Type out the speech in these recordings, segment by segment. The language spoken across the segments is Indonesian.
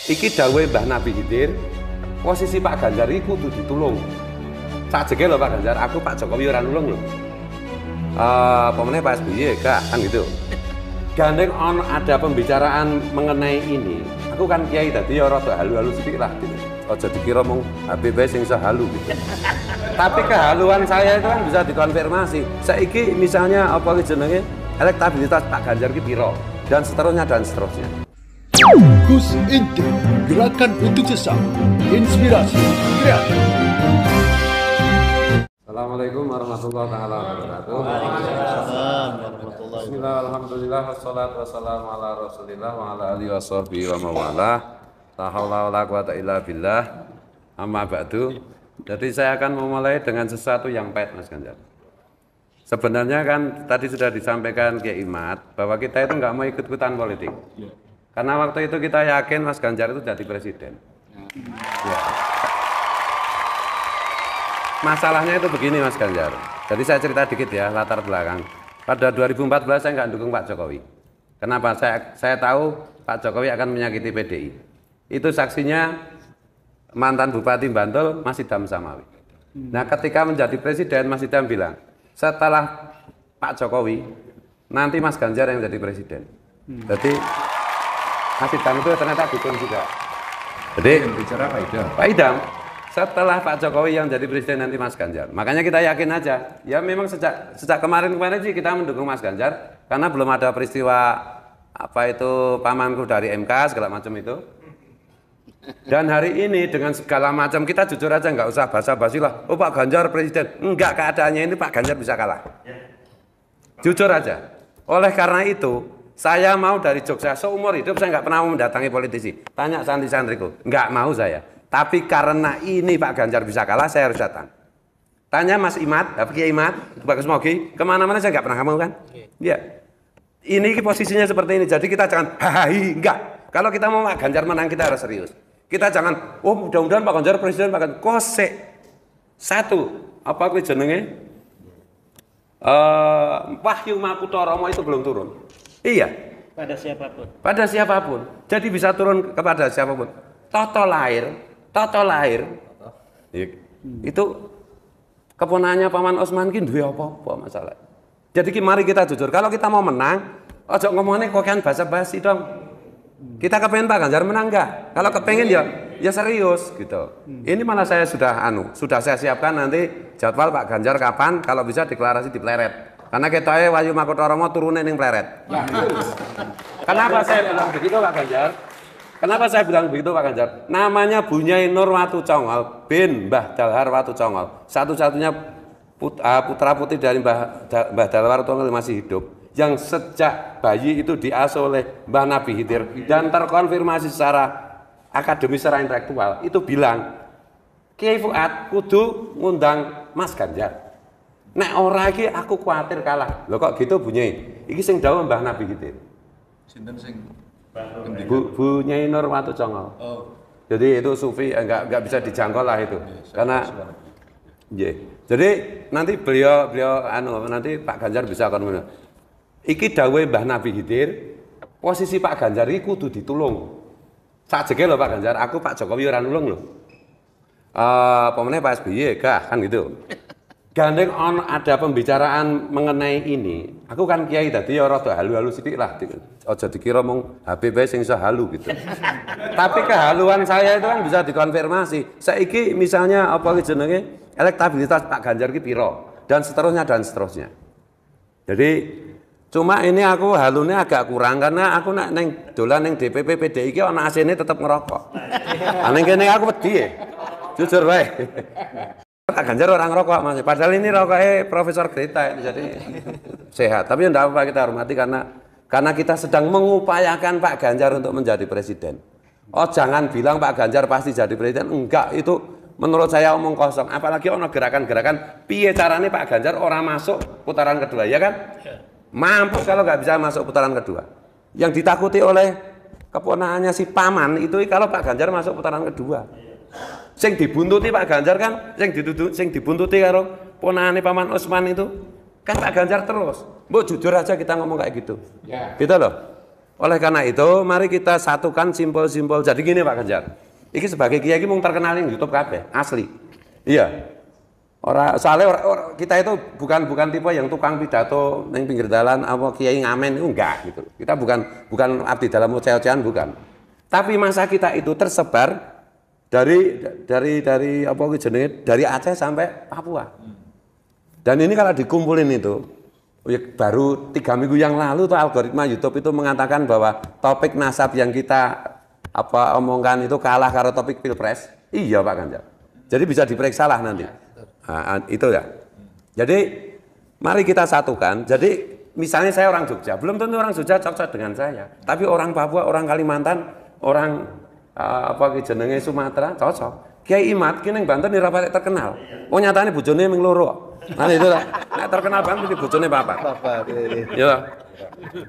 Iki dawuhe Mbah Nabi Khidir, posisi Pak Ganjar iki kudu ditulung. Sajeke lho Pak Ganjar, aku Pak Jokowi ora nulung lho. Pemenang Pak SBY gak kan gitu. Gandeng ada pembicaraan mengenai ini. Aku kan kiai tadi ya rada halu-halu sedikit lah gitu. Aja dikira mong Habib sing halu gitu. Tapi kehaluan saya itu kan bisa dikonfirmasi. Saiki misalnya apa jenenge elektabilitas Pak Ganjar ki piro dan seterusnya dan seterusnya. Gus Inti, gerakan untuk sesama, inspirasi, kreatif. Assalamualaikum warahmatullahi wabarakatuh. Bismillah, alhamdulillah, wassalatu wassalamu ala rasulillah wa ala alihi wa sahbihi wa mawalah. La haula wa la quwata illa billah. Amma ba'du. Jadi saya akan memulai dengan sesuatu yang pahit Mas Ganjar. Sebenarnya kan tadi sudah disampaikan Kiai Imad bahwa kita itu nggak mau ikut-ikutan politik. Karena waktu itu kita yakin Mas Ganjar itu jadi presiden. Ya. Masalahnya itu begini Mas Ganjar. Jadi saya cerita dikit ya latar belakang. Pada 2014 saya nggak dukung Pak Jokowi. Kenapa? Saya tahu Pak Jokowi akan menyakiti PDI. Itu saksinya mantan Bupati Bantul Mas Idham Samawi. Nah ketika menjadi presiden Mas Idham bilang, setelah Pak Jokowi nanti Mas Ganjar yang jadi presiden. Jadi Mas Idham itu ternyata dukung juga. Jadi Bicara Pak Idham. Pak Idham, setelah Pak Jokowi yang jadi presiden nanti Mas Ganjar. Makanya kita yakin aja. Ya memang sejak kemarin sih kita mendukung Mas Ganjar karena belum ada peristiwa apa itu pamanku dari MK segala macam itu. Dan hari ini dengan segala macam kita jujur aja nggak usah basa-basi lah. Oh Pak Ganjar presiden. Enggak, keadaannya ini Pak Ganjar bisa kalah. Jujur aja. Oleh karena itu saya mau dari Jogja seumur hidup saya nggak pernah mau mendatangi politisi. Tanya santri-santriku, nggak mau saya. Tapi karena ini Pak Ganjar bisa kalah, saya harus datang. Tanya Mas Imad, Kiai Imad, Pak Kusmogi, kemana-mana saya nggak pernah mau kan? Iya. Ini posisinya seperti ini. Jadi kita jangan hahaha, enggak. Kalau kita mau Pak Ganjar menang kita harus serius. Kita jangan, oh mudah-mudahan Pak Ganjar presiden, Pak Ganjar kosek. Satu, apa aku jenenge? Wahyu Makutoromo itu belum turun. Iya. Pada siapapun. Pada siapapun. Jadi bisa turun kepada siapapun. Toto lahir. Itu keponakannya Paman Osman ki duwe apa-apa masalah. Jadi mari kita jujur. Kalau kita mau menang, ojo ngomongnya kok kan basa-basi dong. Kita kepengen Pak Ganjar menang enggak? Kalau kepengen ya serius gitu. Ini malah saya sudah saya siapkan nanti jadwal Pak Ganjar kapan kalau bisa deklarasi di Pleret. Karena kita Wahyu Makutoromo turunin ning Pleret. Kenapa saya bilang begitu Pak Ganjar? Kenapa saya bilang begitu Pak Ganjar? Namanya Bunyai Nur Watu Congol bin Mbah Dalhar Watu Congol. Satu-satunya putra putri dari Mbah Dalhar Watu Congol masih hidup. Yang sejak bayi itu diasuh oleh Mbah Nabi Khidir dan terkonfirmasi secara akademis, secara intelektual. Itu bilang, Kiai Fuad kudu ngundang Mas Ganjar. Nek ora iki aku khawatir kalah. Loh kok gitu Bunyai? Iki sing dawuh Mbah Nabi Khidir. Sinten sing Bunyai Nur Watu Congol. Oh. Jadi itu sufi enggak bisa dijangkau lah itu. Karena jadi nanti beliau nanti Pak Ganjar bisa akan iki dawuhe Mbah Nabi Khidir, posisi Pak Ganjar iki kudu ditulung. Sajeke lho Pak Ganjar, aku Pak Jokowi ora nulung lho. Pemenang Pak SBY gak kan gitu. Gandeng ada pembicaraan mengenai ini. Aku kan kiai tadi ya rada halu-halu sedikit lah. Aja dikira mong Habib sing halu gitu. Tapi kehaluan saya itu kan bisa dikonfirmasi. Saiki misalnya apa jenenge elektabilitas Pak Ganjar ki piro dan seterusnya dan seterusnya. Jadi cuma ini aku halunya agak kurang karena aku nak neng dolan neng DPP PDI ki ana AC-ne tetep ngerokok. Ning kene aku wedi ya. Jujur wae. Pak Ganjar orang rokok Mas. Padahal ini rokoknya Profesor Greta jadi sehat. Tapi enggak apa-apa kita hormati karena kita sedang mengupayakan Pak Ganjar untuk menjadi presiden. Oh jangan bilang Pak Ganjar pasti jadi presiden. Enggak, itu menurut saya omong kosong. Apalagi ono gerakan-gerakan piye carane Pak Ganjar orang masuk putaran kedua ya kan? Mampus kalau nggak bisa masuk putaran kedua. Yang ditakuti oleh keponakannya si Paman itu kalau Pak Ganjar masuk putaran kedua. Sing dibuntuti Pak Ganjar kan, sing dibuntuti karo ponakane Paman Osman itu kan Pak Ganjar terus. Mbok jujur aja kita ngomong kayak gitu. Ya. Gitu loh. Oleh karena itu, mari kita satukan simpel-simpel. Jadi gini Pak Ganjar, ini sebagai kiai ini mau terkenal di YouTube kabeh, asli. Iya. Kita itu bukan tipe yang tukang pidato neng pinggir jalan apa kiai ngamen itu enggak gitu. Kita bukan abdi dalam ocehan bukan. Tapi masa kita itu tersebar dari apa jenenge dari Aceh sampai Papua. Dan ini kalau dikumpulin itu baru 3 minggu yang lalu tuh algoritma YouTube itu mengatakan bahwa topik nasab yang kita omongkan itu kalah karo topik pilpres. Iya Pak Ganjar. Jadi bisa diperiksa lah nanti. Nah, itu ya. Jadi mari kita satukan. Jadi misalnya saya orang Jogja, belum tentu orang Jogja cocok dengan saya. Tapi orang Papua, orang Kalimantan, orang jenenge Sumatera cocok. Kiai Imat kini yang Banten ora patek terkenal. Oh nyatane bojone ming loro. Nah itu lah. Nek terkenal banget iki bojone papat. Ya.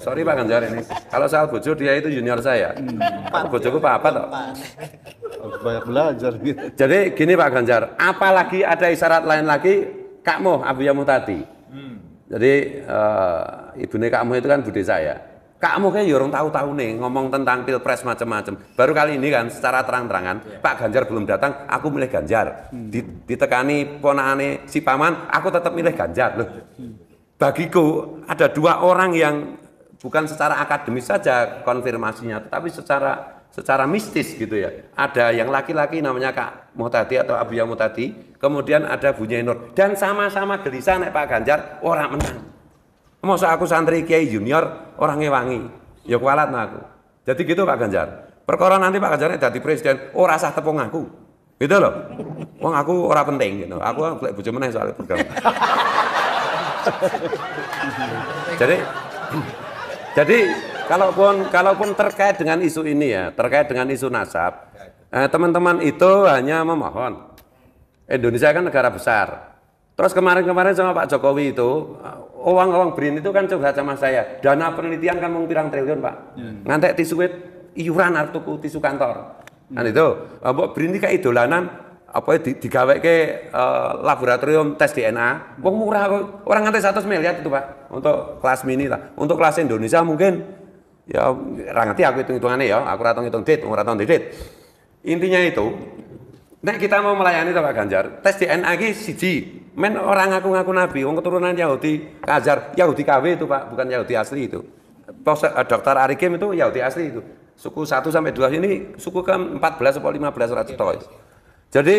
Sorry Pak Ganjar ini. Kalau soal bojo dia itu junior saya. Bojoku papat kok. Banyak belajar gitu. Jadi gini Pak Ganjar, apalagi ada isyarat lain lagi, Kak Moh Abu Yamu tadi. Jadi ibune Kak Moh itu kan bude saya. Kak Moh kayak orang tahu-tahu nih ngomong tentang pilpres macam-macam. Baru kali ini kan secara terang-terangan, Pak Ganjar belum datang, aku milih Ganjar. Ditekani ponakane si Paman, aku tetap milih Ganjar loh. Bagiku ada 2 orang yang bukan secara akademis saja konfirmasinya, tetapi secara mistis gitu ya. Ada yang laki-laki namanya Kak Moh tadi atau Abu Yamu tadi, kemudian ada Bu Nyai Nur dan sama-sama gelisah nek Pak Ganjar orang menang. Masa aku santri Kiai Junior orangnya wangi, ya kualat aku. Jadi gitu Pak Ganjar. Perkara nanti Pak Ganjar dadi presiden, ora sah tepung aku. Gitu loh. Wong aku ora penting gitu. Aku golek bojo meneh soal program. Jadi kalaupun terkait dengan isu ini ya, terkait dengan isu nasab, teman-teman itu hanya memohon. Indonesia kan negara besar. Terus kemarin sama Pak Jokowi itu, uang BRIN itu kan coba sama saya. Dana penelitian kan mau pirang triliun Pak. Ngantek tisu iuran arep tuku tisu kantor. Kan itu, mbok BRIN ini kayak idolanan digawe ke laboratorium tes DNA. Wong murah kok. Orang ngantek 100 miliar itu Pak untuk kelas mini lah. Untuk kelas Indonesia mungkin ya ora ngerti aku hitung-hitungannya ya. Aku ora ngitung dit, ora tau dit. Intinya itu, nek kita mau melayani Pak Ganjar, tes DNA iki siji. Men orang ngaku-ngaku nabi, wong keturunan Yahudi, Kajar, Yahudi KW itu Pak, bukan Yahudi asli itu. Dr. Arikim itu Yahudi asli itu. Suku 1 sampai 2 ini suku ke 14 atau 15 ratus. Jadi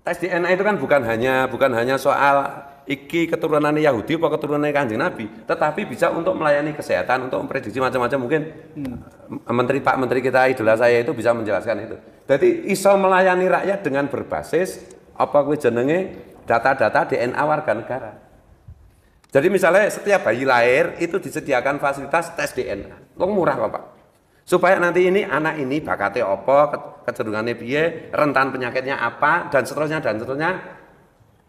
tes DNA itu kan bukan hanya soal iki keturunan Yahudi atau keturunan Kanjeng Nabi, tetapi bisa untuk melayani kesehatan, untuk memprediksi macam-macam. Mungkin Pak Menteri kita idola saya itu bisa menjelaskan itu. Jadi iso melayani rakyat dengan berbasis apa kuwi jenenge data-data DNA warga negara. Jadi misalnya setiap bayi lahir itu disediakan fasilitas tes DNA. Wong murah kok Pak. Supaya nanti ini anak ini bakatnya apa, kecenderungannya piye, rentan penyakitnya apa dan seterusnya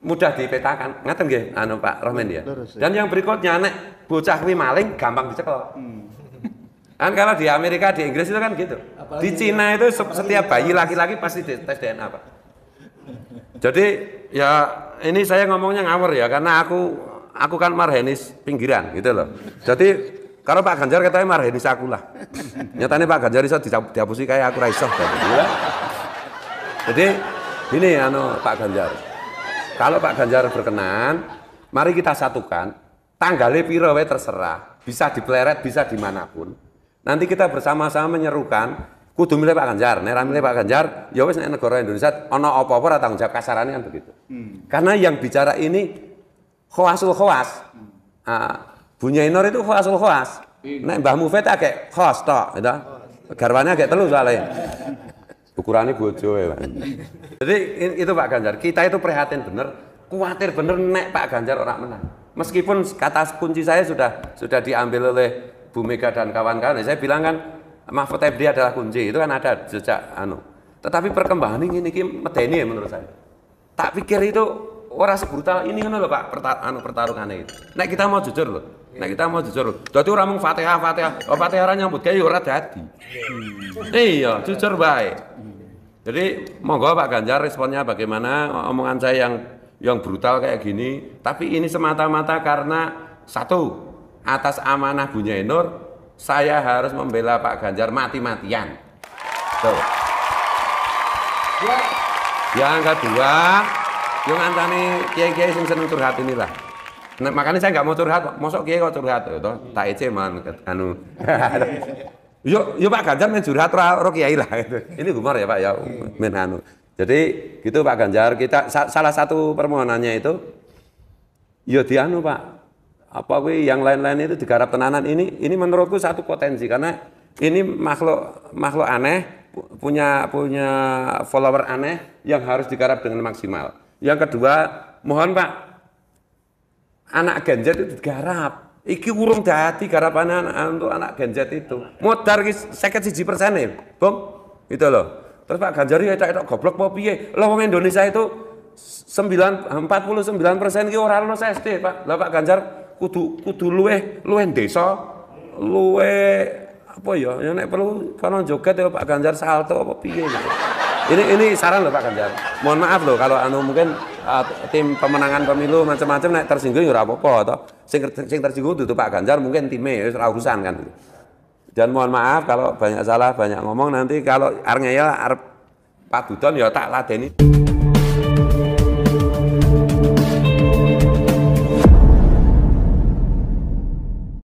mudah dipetakan. Ngaten nggih Pak Rohman ya. Dan yang berikutnya nek bocah kuwi maling gampang dicekel. Kan kalau di Amerika, di Inggris itu kan gitu. Di Cina itu setiap bayi laki-laki pasti tes DNA Pak. Jadi ya ini saya ngomongnya ngawur ya karena aku kan marhenis pinggiran gitu loh. Jadi kalau Pak Ganjar katanya marhenis aku lah. Nyatanya Pak Ganjar iso dihapusi kayak aku ra iso. Jadi ini Pak Ganjar. Kalau Pak Ganjar berkenan, mari kita satukan. Tanggalnya piro wae terserah. Bisa di Pleret, bisa dimanapun. Nanti kita bersama-sama menyerukan kudu milih Pak Ganjar, nek ra milih Pak Ganjar, ya wis nek negara Indonesia ana apa-apa ora tanggung jawab kasarane kan begitu. Karena yang bicara ini khawasul khawas. Bu Nyai Nur itu khawasul khawas. Nek Mbah Mufid agek khos tok, gitu. Garwane agek telu soalnya. Ukurane bojo ya, Pak. Jadi itu Pak Ganjar, kita itu prihatin bener, khawatir bener nek Pak Ganjar ora menang. Meskipun kata kunci saya sudah diambil oleh Bu Mega dan kawan-kawan, saya bilang kan Mahfud MD adalah kunci, itu kan ada jejak Tetapi perkembangan ini medeni ya menurut saya. Tak pikir itu orang sebrutal ini kan loh Pak pertarungannya itu. Nek kita mau jujur loh. Jadi orang mau Fatihah, Fatihah nyambut kayak ora dadi. Iya, jujur baik. Jadi monggo Pak Ganjar responnya bagaimana omongan saya yang brutal kayak gini. Tapi ini semata-mata karena satu, atas amanah Bu Nyai Nur, saya harus membela Pak Ganjar mati-matian. Tuh. Yang kedua, yang antane kiai-kiai sing seneng curhat inilah. Nah, makanya saya nggak mau curhat, mosok kiai kok curhat, toh tak ece man, anu. Yo Pak Ganjar main curhat ora kiai lah gitu. Ini humor ya Pak ya, main anu. Jadi gitu Pak Ganjar, kita salah satu permohonannya itu, yo dianu Pak, apa yang lain-lain itu digarap tenanan ini menurutku satu potensi karena ini makhluk aneh, punya follower aneh yang harus digarap dengan maksimal. Yang kedua, mohon Pak, anak Genjet itu digarap. Iki urung dadi garapan untuk anak Genjet itu. Modar ki 51% ya, Bung. Itu loh. Terus Pak Ganjar ya etok goblok apa piye? Lah wong Indonesia itu 49% ki ora ono SD, Pak. Lah Pak Ganjar kudu luweh desa, luweh apa ya? Ya nek perlu kono joget ya Pak Ganjar salto apa piye gitu. Ini saran loh Pak Ganjar. Mohon maaf loh kalau mungkin tim pemenangan pemilu macam-macam nek tersinggung ya ora apa-apa toh. Sing tersinggung itu Pak Ganjar mungkin timnya ya ora urusan kan. Dan mohon maaf kalau banyak salah, banyak ngomong nanti kalau arep ngeyel arep padudan ya tak ladeni.